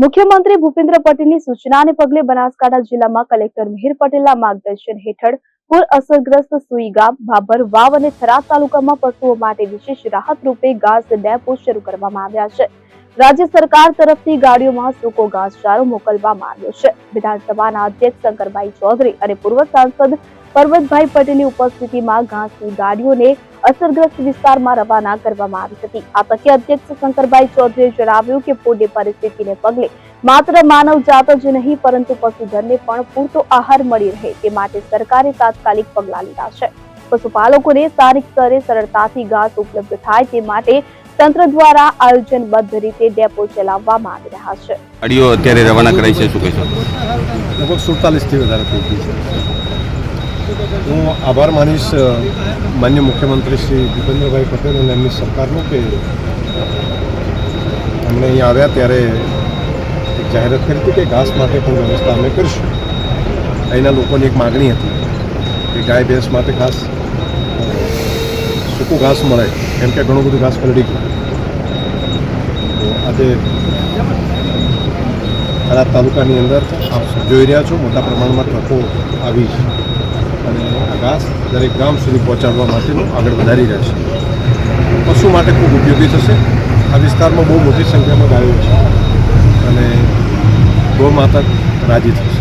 મુખ્યમંત્રી ભૂપેન્દ્ર પટેલની સૂચનાને પગલે બનાસકાંઠા જિલ્લામાં કલેક્ટર મિહિર પટેલના માર્ગદર્શન હેઠળ પૂર અસરગ્રસ્ત સુઈ ગામ, ભાભર વાવ અને થરાદ તાલુકામાં પશુઓ માટે વિશેષ રાહત રૂપે ઘાસ ડેપો શરૂ કરવામાં આવ્યા છે। રાજ્ય સરકાર તરફથી ગાડીઓમાં સૂકો ઘાસચારો મોકલવામાં આવ્યો છે। વિધાનસભાના અધ્યક્ષ શંકરભાઈ ચૌધરી અને પૂર્વ સાંસદ પરબતભાઈ પટેલની ઉપસ્થિતિમાં ઘાસની ગાડીઓને અસરગ્રસ્ત વિસ્તારમાં રવાના કરવામાં આવી હતી। આ તકે અધ્યક્ષ શંકરભાઈ ચૌધરીએ જણાવ્યું કે પૂરની પરિસ્થિતિને પગલે માત્ર માનવ જાત જ નહીં પરંતુ પશુધનને પણ પૂરતો આહાર મળી રહે તે માટે સરકારે તાત્કાલિક પગલાં લીધા છે। પશુપાલકોને સ્થાનિક સ્તરે સરળતાથી ઘાસ ઉપલબ્ધ થાય તે માટે તંત્ર દ્વારા આયોજનબદ્ધ રીતે ડેપો ચલાવવામાં આવી રહ્યા છે। ગાડીઓ અત્યારે રવાના કરાઈ છે, શું કહેશો? લગભગ 47થી વધારે થઈ ગઈ છે। હું આભાર માનીશ માનનીય મુખ્યમંત્રી શ્રી ભૂપેન્દ્રભાઈ પટેલ અને એમની સરકારનો કે અમને અહીંયા આવ્યા ત્યારે એક જાહેરાત કરી હતી કે ઘાસ માટે પણ વ્યવસ્થા અમે કરીશું। અહીંના લોકોની એક માગણી હતી કે ગાય ભેંસ માટે ખાસ સૂકું ઘાસ મળે, કેમ કે ઘણું બધું ઘાસ પલળી ગયું। તો આજે થરાદ તાલુકાની અંદર આપ જોઈ રહ્યા છો મોટા પ્રમાણમાં ટ્રકો આવી છે અને આ ઘાસ દરેક ગામ સુધી પહોંચાડવા માટેનું આગળ વધારી રહ્યા છે। પશુ માટે ખૂબ ઉપયોગી થશે। આ વિસ્તારમાં બહુ મોટી સંખ્યામાં ગાયો છે અને ગૌ માતા રાજી થશે।